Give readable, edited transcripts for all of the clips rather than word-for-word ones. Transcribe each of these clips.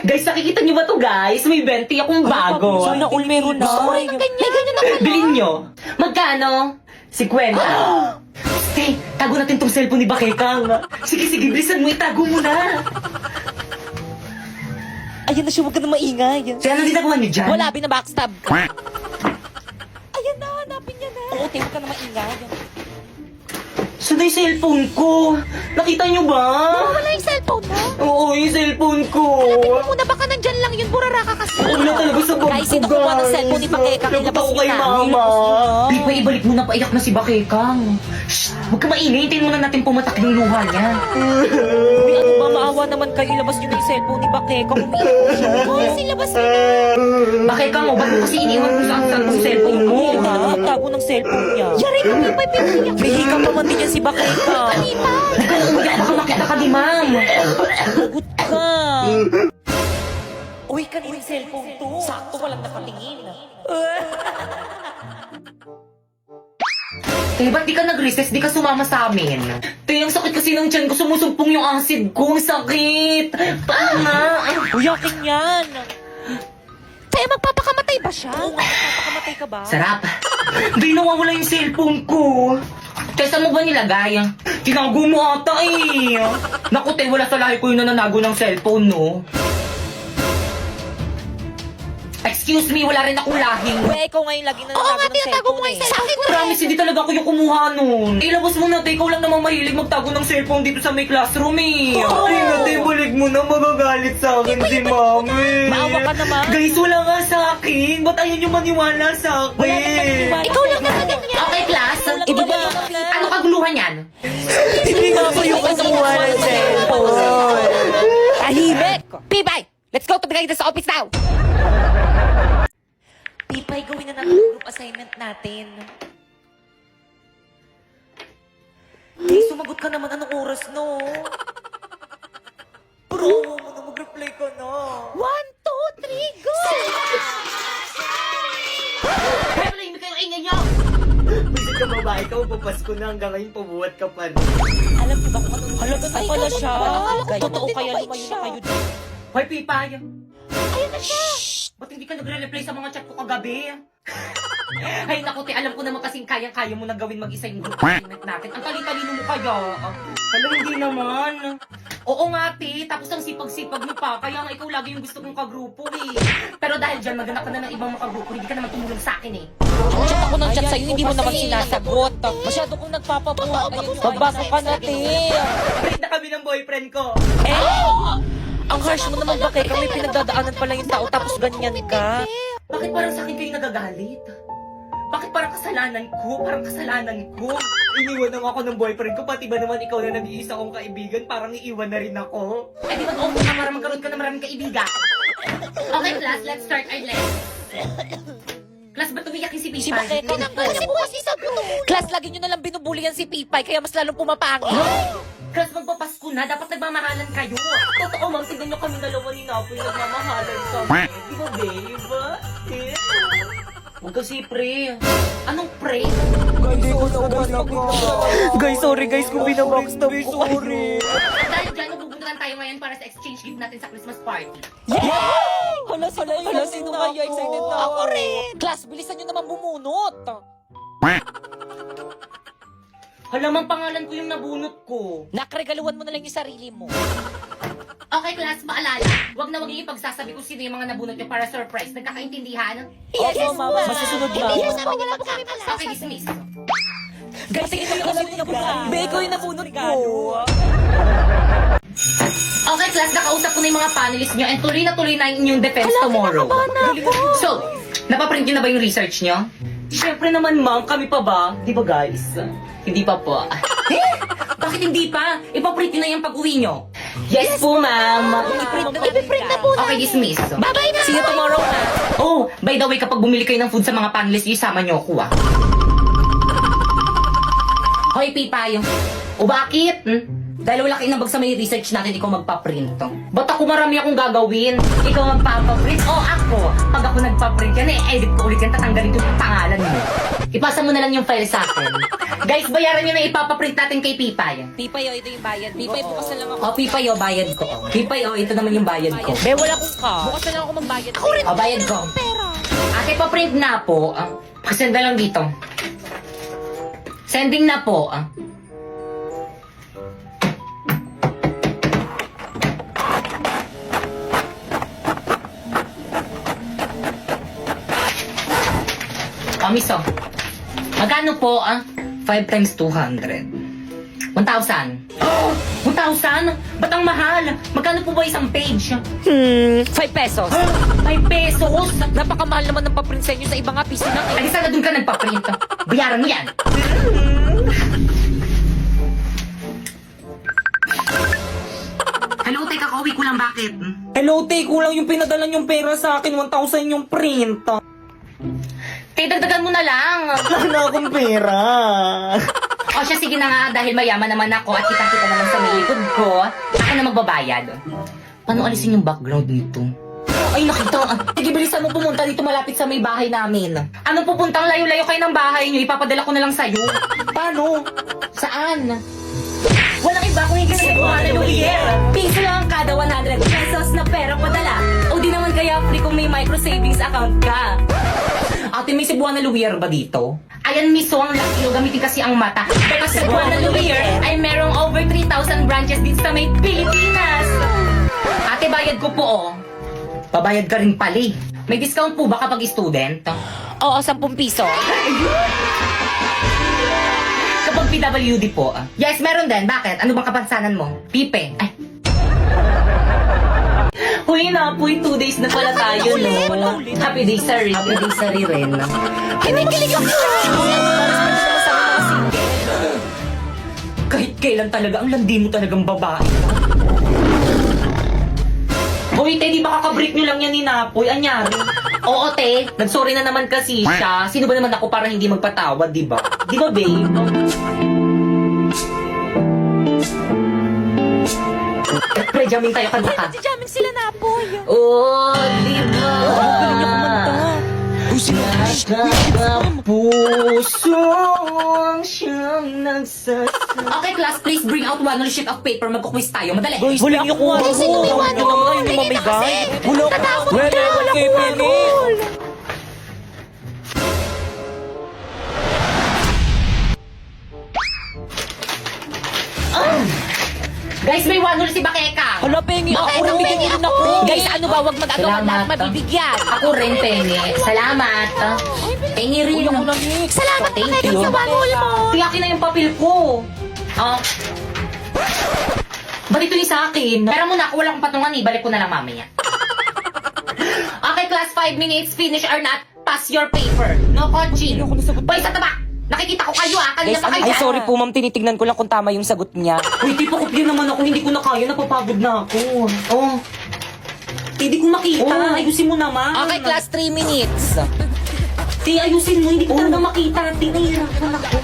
Guys, nakikita niyo ba to guys? May 20 akong bago. Sana all meron na. May ganyan na pala. Bilhin nyo. Magkano? 50. Hey, tago natin tong cellphone ni Bakekang. Sige, bilisan mo, itago mo na. Ayan na siya, huwag ka na maingay. Kaya anong ginagawa niyo dyan? Wala, binabackstab. Ayan na, hanapin niya na. Oo, huwag ka na maingay. Saan na yung cellphone ko? Nakita niyo ba? Wala yung cellphone mo. Oo, yung cellphone ko. Tingnan mo muna, baka nandyan lang yun. Burara ka kasi. Wala talaga sa bag Guys, ko, sino kumuha ng cellphone ni Bakekang? Labot Ilabas ako niyo kay na. mama. Ilabas niyo na. Pipa, ibalik mo na, paiyak na si Bakekang. Shh, huwag ka maingay. Hintayin muna natin pumatak yung luha niya. Uy, ano ba, maawa naman kayo. Ilabas niyo na yung cellphone ni Bakekang. Umiiyak siya. Hoy, silabas mo na. Bakekang, ba't mo kasi iniwan kung saan yung cellphone mo? Ayan na, tago ng cellphone niya. Yari ka, Pipay, pinahiyak. May hika pa man din yan si Bakekang. Pipay. Umiyak, baka makita ka ni ma'am. Lagot ka. Uy, kanina yung cellphone to. Sakto, walang nakatingin. Eh, ba't di ka nag-recess? Di ka sumama sa amin? Te, ang sakit kasi ng tiyan ko. Sumusumpong yung acid ko. Ang sakit. Tama. Uy, akin yan. Kaya magpapakamatay ba siya? Oo nga, papakamatay ka ba? Sarap. Di nawawala yung cellphone ko. Te, saan mo ba nilagay? Tinago mo ata eh. Naku, te, wala sa lahi ko yung nananago ng cellphone, no? Excuse me, wala rin akong lahing. Uy, ikaw ngayon lagi na Oo nga, nalago ng tinatago mo cellphone nga eh. yung cellphone. Promise, hindi talaga ako yung kumuha nun. Ilabas mo na, te. Ikaw lang naman mahilig magtago ng cellphone dito sa may classroom eh. Ay, na, te, balik mo na. Magagalit sa akin si mami. Maawa ka naman. Guys, wala nga sa akin. Ba't ayaw niyo maniwala sa Wala naman akin? maniwala. Ikaw lang naman ganyan. Okay, class. Wala Iba ba? naman. Ano kaguluhan yan? Hindi nga ako yung kumuha ng cellphone. Tahimik! Pipay, let's go to the guidance office now. Pipay, gawin na natin ang group assignment natin. Hey, sumagot ka naman. Anong oras, no? Bro, mo na mag-reply ka na. 1, 2, 3, go! Kaya pala, hindi kayo ingay niyo! Bisit ka babae ka, papasko na hanggang ngayon pabuhat ka pa. Alam niyo ba kung anong halaga na Ay, pala ganun siya? ba? Alam ko Totoo naman, kaya mabait lumayo siya. na kayo dito. Hoy, Pipay! Ayun na siya. Ba't hindi ka nagre-reply sa mga chat ko kagabi? Ay, naku, te, alam ko naman kasing kayang-kaya mo na gawin mag-isa yung group assignment natin. Ang tali-talino mo kaya. Alam, hindi naman. Oo nga, te, tapos ang sipag-sipag mo pa, kaya nga ikaw lagi yung gusto kong kagrupo eh. Pero dahil dyan, maghanap ka na ng ibang makagrupo, hindi ka naman tumulong sa akin eh. Chat ako ng chat sa'yo, hindi mo naman sinasagot. Masyado kong nagpapabuhat. Ayun, magbasa ka na, te. Break na kami ng boyfriend ko. Ang harsh mo naman, Bakek. May pinagdadaanan pala yung tao, tapos ganyan ka. Bakit parang sa akin kayo nagagalit? Bakit parang kasalanan ko? Parang kasalanan ko. Iniwan na ako ng boyfriend ko, pati ba naman ikaw na nag-iisa kong kaibigan, parang iiwan na rin ako. Eh di mag-open na para magkaroon ka na maraming kaibigan. Okay class, let's start our lesson. Class, ba't umiyakin si Si Pipay? Bakek. Kasi bukas isagot. Class, lagi nyo nalang binubulian si Pipay, kaya mas lalong pumapangit. Class, magpapasko na, dapat nagmamahalan kayo. Totoo, ma'am, tignan nyo kami dalawa ni Napoy, nagmamahalan kami. Di ba, babe? Huwag kasi pre. Anong pre? Guys, sorry guys kung binabackstab ko. Sorry. At dahil dyan, magpupuntahan tayo ngayon para sa exchange gift natin sa Christmas party. Hala, sino kaya? Excited na ako. rin. Class, bilisan nyo naman bumunot. Halamang pangalan ko yung nabunot ko. Nakregaluhan mo na lang yung sarili mo. Okay, class, paalala. Huwag na huwag ipagsasabi kung sino yung mga nabunot nyo para surprise. Nagkakaintindihan? Yes, mama. Masusunod na. Hindi namin alam kami Okay, dismiss. Guys, sige na kasi nabunot. Be, ikaw yung nabunot ko. Okay, class, nakausap ko na yung mga panelists nyo and tuloy na yung inyong defense tomorrow. So, napaprint nyo na ba yung research nyo? Siyempre naman, ma'am. Kami pa ba? Di ba, guys? Hindi pa po. Bakit hindi pa? Ipaprint nyo na yung pag-uwi nyo. Yes po, ma'am. Ipiprint na po Okay, dismiss. Bye-bye na. See you tomorrow, ma. Oh, by the way, kapag bumili kayo ng food sa mga panelists, isama nyo ako, ah. Hoy, Pipay. O bakit? Dahil wala kayo nabag sa may research natin, ikaw magpa-print. Ba't ako marami akong gagawin? Ikaw magpapaprint o ako? Pag ako nagpa-print yan, edit ko ulit yan, tatanggalin ko yung pangalan mo. Ipasa mo na lang yung file sa akin. Guys, bayaran nyo na ipapaprint natin kay Pipay. Pipay, ito yung bayad. Pipay, bukas na lang ako. O, Pipay, o, bayad ko. Pipay, o, ito naman yung bayad ko. Be, wala kong ka. Bukas na lang ako magbayad. Ako rin. O, bayad ko. Ate, pa-print na po. Pasenda lang dito. Sending na po. Miso. Magkano po, 5 times 200. 1,000. 1,000? Ba't ang mahal? Magkano po ba isang page? 5 pesos. 5 pesos? Napakamahal naman ng paprint sa inyo sa ibang piso na Ay, sana dun ka nagpa-print. Bayaran mo yan. Hello, teka, kauwi ko lang, bakit? Hello, te, kulang yung pinadala yung pera sa akin, 1,000 yung print. Te, dagdagan mo na lang. Wala na akong pera. O siya, sige na nga, dahil mayaman naman ako at kita-kita naman sa may likod ko, ako na magbabayad. Paano alisin yung background nito? Ay, nakita. Sige, bilisan mo pumunta dito malapit sa may bahay namin. Anong pupuntang layo-layo kayo ng bahay niyo? Ipapadala ko na lang sa'yo. Paano? Saan? Walang iba kung hindi sa Buwan New Year. Piso lang kada 100 pesos na pera padala. O di naman kaya free kung may micro savings account ka. Ate, may Cebuana Luwier ba dito? Ayan, miso, ang laki nyo. Gamitin kasi ang mata. Pero Cebuana Luwier ay merong over 3,000 branches din sa may Pilipinas. Ate, bayad ko po, oh. Babayad ka rin pali. May discount po ba kapag student? Oo, 10 piso. Kapag PWD po, yes, meron din. Bakit? Ano bang kapansanan mo? Pipe. Ay. Huli na po, 2 days na pala tayo, no? Happy day, sorry. Happy day, sorry rin. Kinikilig ako! Kahit kailan talaga, ang landi mo talagang babae. Hoy, te, di ba kakabreak nyo lang yan ni Napoy? Anyari? Oo, te. Nagsorry na naman kasi siya. Sino ba naman ako para hindi magpatawad, di ba? Di ba, babe? Pre-jamming tayo kanaka. Jamming sila na po. Oh, di ba? Galing niya kumanta. Puso ang siyang nagsasabi. Okay, class, please bring out one sheet of paper. Magkukwis tayo. Madali. Guys, wala niyo kung ano. Sino may wano? Ito naman yung Tingin na mamigay. kasi. Wala Tatakot wala ka. wala Wala kay kung Penny. Guys, may one si Bakeka. Hala, Penny. Ako Bakit rin ang bigyan Penny rin ako? ako. Guys, ano ba? Wag mag-agawan Salamat. lahat mabibigyan. Ako rin, Penny. Salamat. Penny rin. Uy, ako na, Nick. Salamat Thank pa kayo you. sa wanol mo! Tiyakin na yung papel ko. Ba't ito yung sa akin? Pero muna, ako wala akong patungan eh. Balik ko na lang mamaya. Okay, class, 5 minutes. Finish or not, pass your paper. No coaching. Ano ko nasagot? Boy, sa taba! Nakikita ko kayo Kanina Guys, pa kayo ay, sorry po, ma'am. Tinitignan ko lang kung tama yung sagot niya. Uy, di pa kopya naman ako. Hindi ko na kaya. Napapagod na ako. Oh. Hindi ko makita. Oh. Ayusin mo naman. Okay, class, 3 minutes. Ti, ayusin mo. Hindi ko talaga makita. Ti, nahihirapan ako.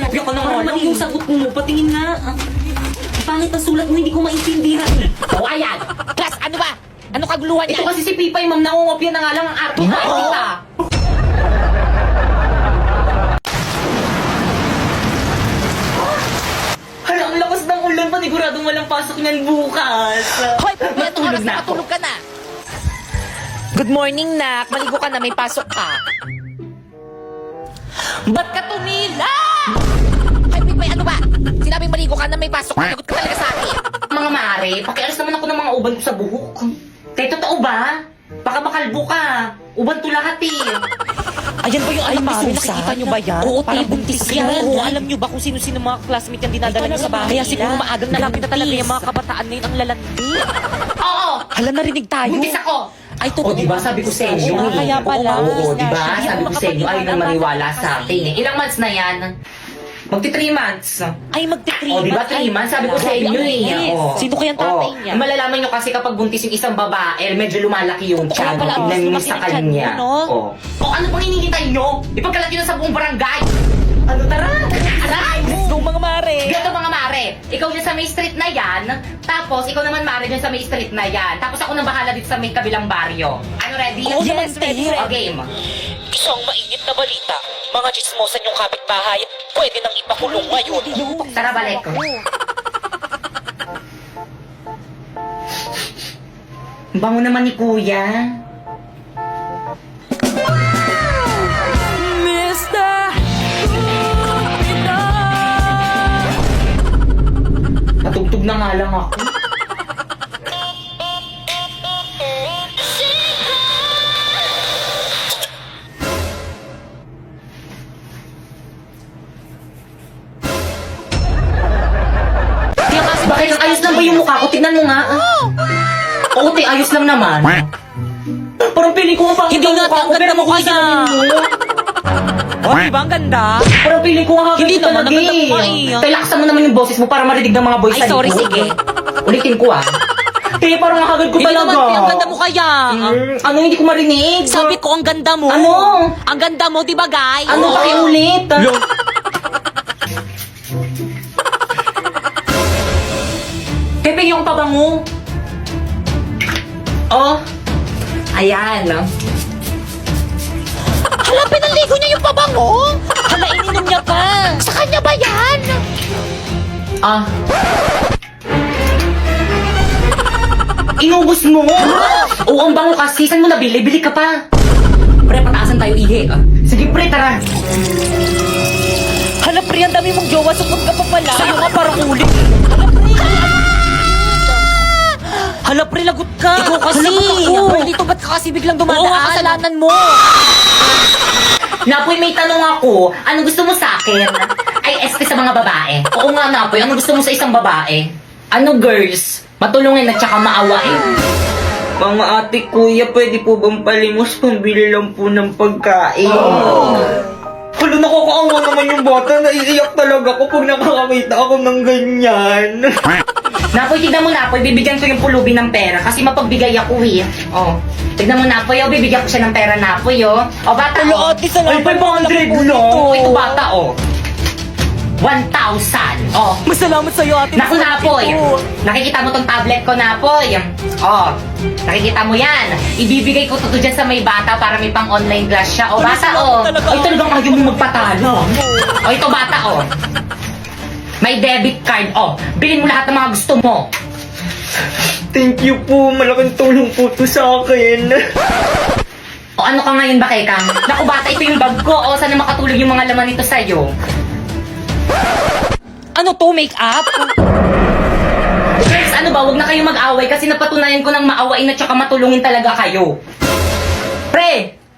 Kopya ka na nga lang yung sagot mo. Patingin nga. Pangit ang sulat mo. Hindi ko maintindihan. Oh, ayan. Class, ano ba? Ano kaguluhan Ito niya? kasi si Pipay, ma'am. Nangungopya na nga lang ang arte. Kita. Hala, ang lakas ng ulan. Paniguradong walang pasok niyan bukas. Hoy, Matulog na ako. Matulog ka na. Good morning, Nak. Maligo ka na, may pasok ka. Ba't ka tumila? Ay, Pipay, ano ba? Sinabing maligo ka na, may pasok. Nagot ka talaga sa akin. Mga mare, pakialis naman ako ng mga uban ko sa buhok. Kaya totoo ba? Baka makalbo ka. Uban to lahat eh. Ayan ba yung alam ni Susan? Nakikita nyo ba yan? Oo, Parang te, buntis yan. Oo, alam nyo ba kung sino-sino mga classmate yan dinadala nyo sa bahay? Kaya siguro maagang nalapit na talaga yung mga kabataan ngayon ang lalandi. Oo! Hala, narinig tayo. Buntis ako! Ay, totoo. O, diba sabi ko sa inyo Oo, eh. kaya pala. Oo, diba? Hindi Sabi ako ko sa inyo, ayaw nang maniwala sa kasi. akin eh. Ilang months na yan? Magti 3 months. Ay, magti-3 O, diba 3 months? Sabi ko sa inyo eh. O. Sino kayang tatay niya? Malalaman nyo kasi kapag buntis yung isang babae, medyo lumalaki yung Totoo tiyan. pala, Tignan nyo lumaki sa yung tiyan mo, kanya. no? O. O, ano pang hinihintay nyo? Ipagkalat nyo na sa buong barangay. Ano, tara! Aray! Let's go mga mare. Ganito mga mare, ikaw dyan sa may street na yan, tapos ikaw naman mare dyan sa may street na yan, tapos ako nang bahala dito sa may kabilang baryo. Ano, ready? Oo naman, ready. O, game. Isang mainit na balita. Mga chismosan yung kapitbahay. Pwede nang ipakulong ngayon. Tara, balik ko. Bango naman ni kuya. Patugtog na nga lang ako. Kaya kasi bakit ang ayos lang ba yung mukha ko? Tignan mo nga. Oo, te, ayos lang naman. Parang piling ko ang pangit Hindi ang nga, mukha ko, ang ganda pero mo mukha kaya. mo. Oh, diba ang ganda? Parang piling ko ang hagod Hindi ko naman, talaga ang ganda mo nga eh. eh. Te, laksan mo naman yung boses mo para marinig ng mga boys Ay, sa sorry, likod. sige. Ulitin ko ah. Te, parang ang hagod ko Hindi talaga. naman, ang ganda mo kaya. Ano, hindi ko marinig? Sabi ko, ang ganda mo. Ano? Ang ganda mo, di ba, guys? Ano, pakiulit? Pepe, yung pabango. Oh. Ayan. Hala, pinaligo niya yung pabango. Hala, ininom niya pa. Sa kanya ba yan? Ah. Inubos mo? Oo, ang bango kasi. Saan mo nabili? Bili ka pa. Pre, pataasan tayo, ihi. Sige, pre, tara. Hala, pre, ang dami mong jowa. Supot ka pa pala. Sa'yo nga parang ulit. Hala, pre, lagot ka. Ikaw kasi. Hala, dito ba't ka kasi biglang dumadaan? Oo, kasalanan mo. Napoy, may tanong ako. Ano gusto mo sa akin? Ay, este sa mga babae. Oo nga, Napoy. Ano gusto mo sa isang babae? Ano, girls? Matulungin at saka maawain. Mga ate, kuya, pwede po bang palimos pambili lang po ng pagkain? Hala, nakakaawa naman yung bata. Naiiyak talaga ako pag nakakakita ako ng ganyan. Napoy, tignan mo, Napoy. Bibigyan ko yung pulubi ng pera kasi mapagbigay ako eh. Oh. Tignan mo, Napoy. Oh, bibigyan ko siya ng pera, Napoy, oh. Oh, bata, oh. ate, salamat. Ay, 500 lang. Oh, ito, bata, oh. 1,000. Oh. Masalamat sa'yo, ate. Naku, Napoy. Nakikita mo tong tablet ko, Napoy. Oh. Nakikita mo yan. Ibibigay ko to dyan sa may bata para may pang online class siya. Oh, bata, oh. Ay, talagang ayaw mo magpatalo. Oh, ito, bata, oh. May debit card, oh. Bilhin mo lahat ng mga gusto mo. Thank you po. Malaking tulong po to sa akin. O ano ka ngayon ba, Kekang? Naku, bata, ito yung bag ko. O, sana makatulog yung mga laman nito sa'yo. Ano to, make-up? Girls, ano ba? Huwag na kayong mag-away kasi napatunayan ko ng maawain at saka matulungin talaga kayo. Pre!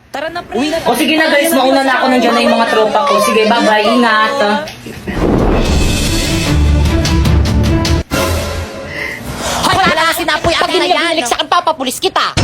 Tara na, pre. O sige na guys, mauna na ako, nandiyan na yung mga tropa ko. Sige, bye-bye, ingat. Wala na sinapoy akin na yan. Sa akin, papapulis kita.